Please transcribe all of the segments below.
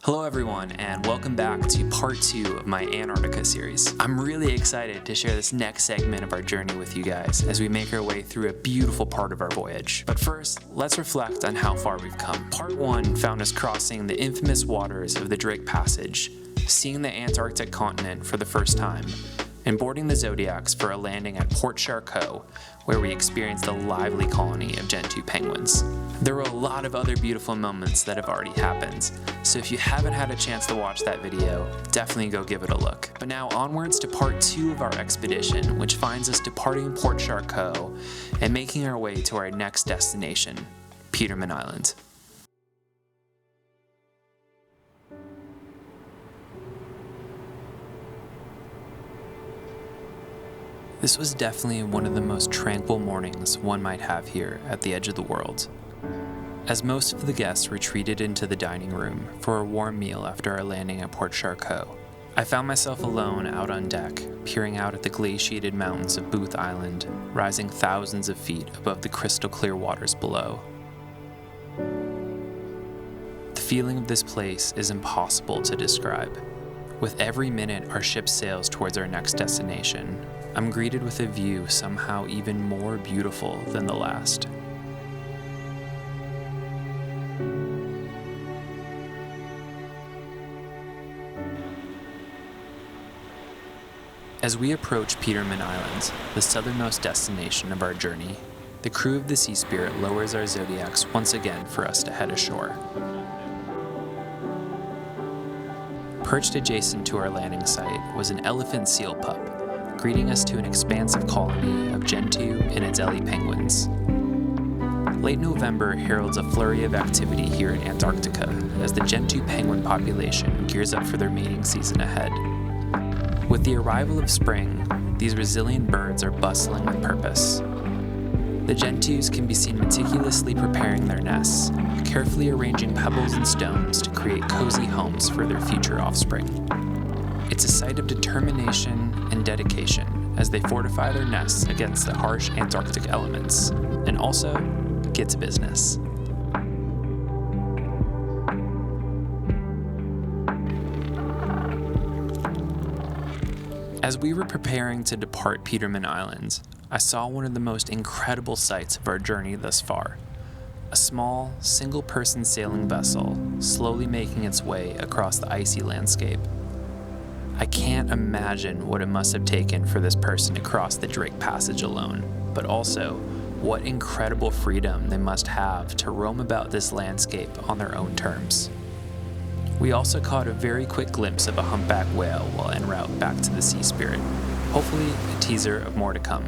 Hello everyone, and welcome back to part 2 of my Antarctica series. I'm really excited to share this next segment of our journey with you guys as we make our way through a beautiful part of our voyage. But first, let's reflect on how far we've come. Part 1 found us crossing the infamous waters of the Drake Passage, seeing the Antarctic continent for the first time, and boarding the Zodiacs for a landing at Port Charcot, where we experienced a lively colony of Gentoo penguins. There were a lot of other beautiful moments that have already happened, so if you haven't had a chance to watch that video, definitely go give it a look. But now onwards to part 2 of our expedition, which finds us departing Port Charcot and making our way to our next destination, Petermann Island. This was definitely one of the most tranquil mornings one might have here at the edge of the world. As most of the guests retreated into the dining room for a warm meal after our landing at Port Charcot, I found myself alone out on deck, peering out at the glaciated mountains of Booth Island, rising thousands of feet above the crystal clear waters below. The feeling of this place is impossible to describe. With every minute our ship sails towards our next destination, I'm greeted with a view somehow even more beautiful than the last. As we approach Petermann Island, the southernmost destination of our journey, the crew of the Sea Spirit lowers our Zodiacs once again for us to head ashore. Perched adjacent to our landing site was an elephant seal pup, greeting us to an expansive colony of Gentoo and Adelie penguins. Late November heralds a flurry of activity here in Antarctica as the Gentoo penguin population gears up for their mating season ahead. With the arrival of spring, these resilient birds are bustling with purpose. The Gentoos can be seen meticulously preparing their nests, carefully arranging pebbles and stones to create cozy homes for their future offspring. It's a sight of determination and dedication as they fortify their nests against the harsh Antarctic elements, and also get to business. As we were preparing to depart Petermann Island, I saw one of the most incredible sights of our journey thus far. A small, single-person sailing vessel slowly making its way across the icy landscape. I can't imagine what it must have taken for this person to cross the Drake Passage alone, but also what incredible freedom they must have to roam about this landscape on their own terms. We also caught a very quick glimpse of a humpback whale while en route back to the Sea Spirit, hopefully a teaser of more to come.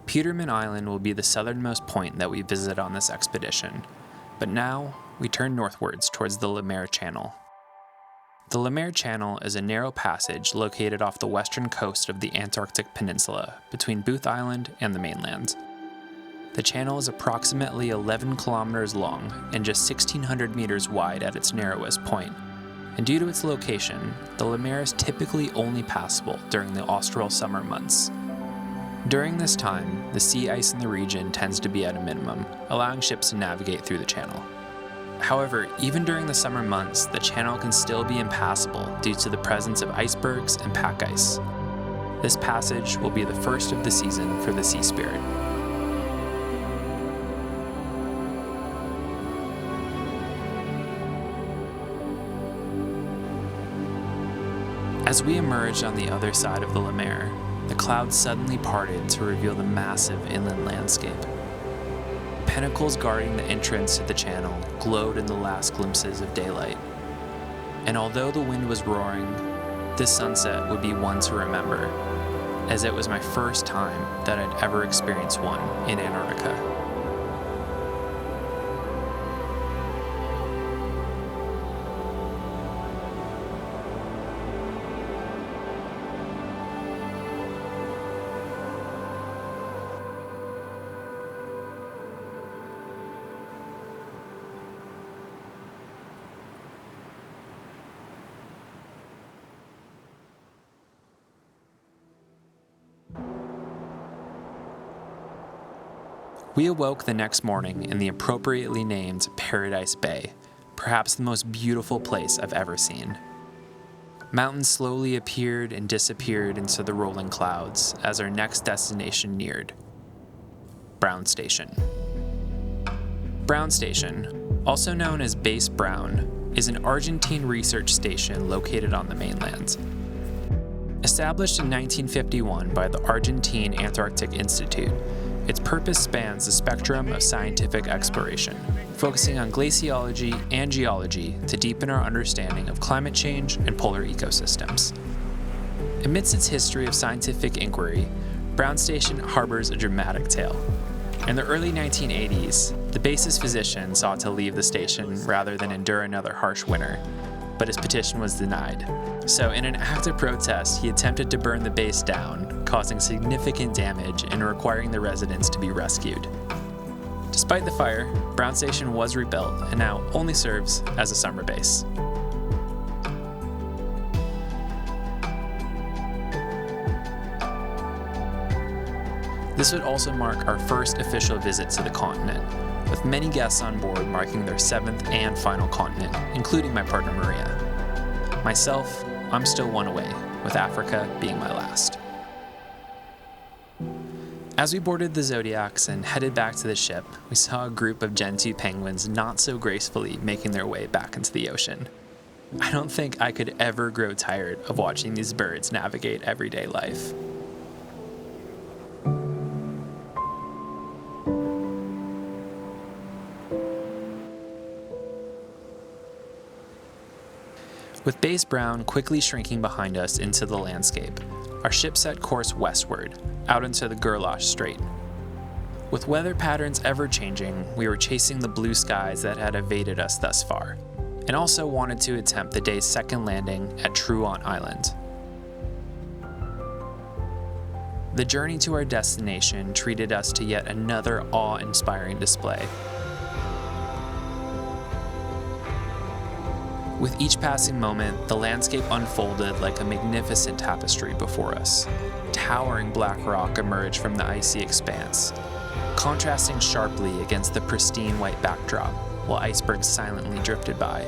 Petermann Island will be the southernmost point that we visit on this expedition, but now we turn northwards towards the Lemaire Channel. The Lemaire Channel is a narrow passage located off the western coast of the Antarctic Peninsula between Booth Island and the mainland. The channel is approximately 11 kilometers long and just 1,600 meters wide at its narrowest point, and due to its location, the Lemaire is typically only passable during the austral summer months. During this time, the sea ice in the region tends to be at a minimum, allowing ships to navigate through the channel. However, even during the summer months, the channel can still be impassable due to the presence of icebergs and pack ice. This passage will be the first of the season for the Sea Spirit. As we emerged on the other side of the Lemaire, the clouds suddenly parted to reveal the massive inland landscape. Pinnacles guarding the entrance to the channel glowed in the last glimpses of daylight. And although the wind was roaring, this sunset would be one to remember, as it was my first time that I'd ever experienced one in Antarctica. We awoke the next morning in the appropriately named Paradise Bay, perhaps the most beautiful place I've ever seen. Mountains slowly appeared and disappeared into the rolling clouds as our next destination neared. Brown Station. Brown Station, also known as Base Brown, is an Argentine research station located on the mainland. Established in 1951 by the Argentine Antarctic Institute, its purpose spans the spectrum of scientific exploration, focusing on glaciology and geology to deepen our understanding of climate change and polar ecosystems. Amidst its history of scientific inquiry, Brown Station harbors a dramatic tale. In the early 1980s, the base's physician sought to leave the station rather than endure another harsh winter, but his petition was denied. So in an act of protest, he attempted to burn the base down, causing significant damage and requiring the residents to be rescued. Despite the fire, Brown Station was rebuilt and now only serves as a summer base. This would also mark our first official visit to the continent, with many guests on board marking their 7th and final continent, including my partner Maria. Myself, I'm still one away, with Africa being my last. As we boarded the Zodiacs and headed back to the ship, we saw a group of Gentoo penguins not so gracefully making their way back into the ocean. I don't think I could ever grow tired of watching these birds navigate everyday life. With Base Brown quickly shrinking behind us into the landscape, our ship set course westward, out into the Gerlache Strait. With weather patterns ever-changing, we were chasing the blue skies that had evaded us thus far, and also wanted to attempt the day's second landing at Truant Island. The journey to our destination treated us to yet another awe-inspiring display. With each passing moment, the landscape unfolded like a magnificent tapestry before us. Towering black rock emerged from the icy expanse, contrasting sharply against the pristine white backdrop, while icebergs silently drifted by.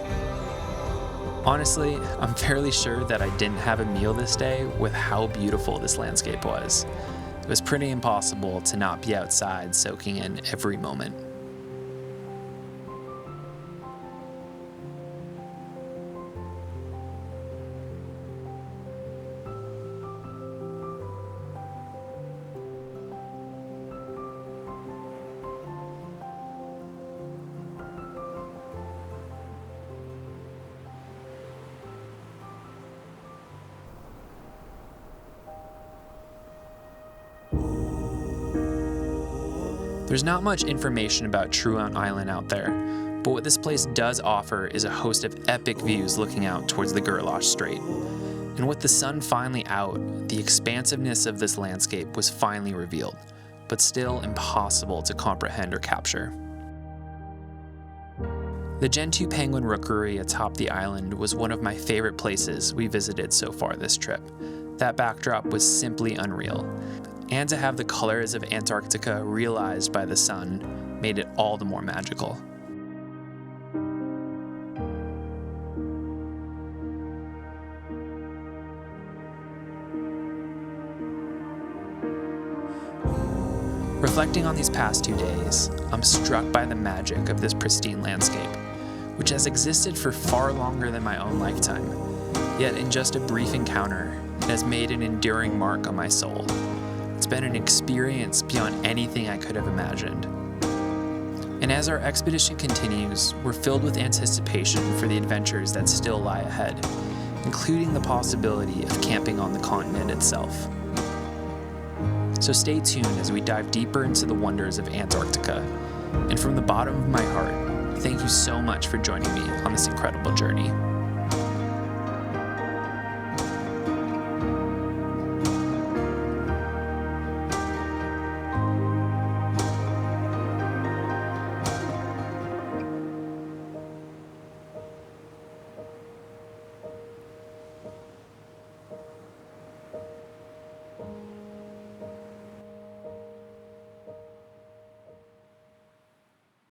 Honestly, I'm fairly sure that I didn't have a meal this day with how beautiful this landscape was. It was pretty impossible to not be outside soaking in every moment. There's not much information about Truant Island out there, but what this place does offer is a host of epic views looking out towards the Gerlache Strait. And with the sun finally out, the expansiveness of this landscape was finally revealed, but still impossible to comprehend or capture. The Gentoo Penguin Rookery atop the island was one of my favorite places we visited so far this trip. That backdrop was simply unreal. And to have the colors of Antarctica realized by the sun made it all the more magical. Reflecting on these past 2 days, I'm struck by the magic of this pristine landscape, which has existed for far longer than my own lifetime. Yet in just a brief encounter, it has made an enduring mark on my soul. It's been an experience beyond anything I could have imagined. And as our expedition continues, we're filled with anticipation for the adventures that still lie ahead, including the possibility of camping on the continent itself. So stay tuned as we dive deeper into the wonders of Antarctica. And from the bottom of my heart, thank you so much for joining me on this incredible journey.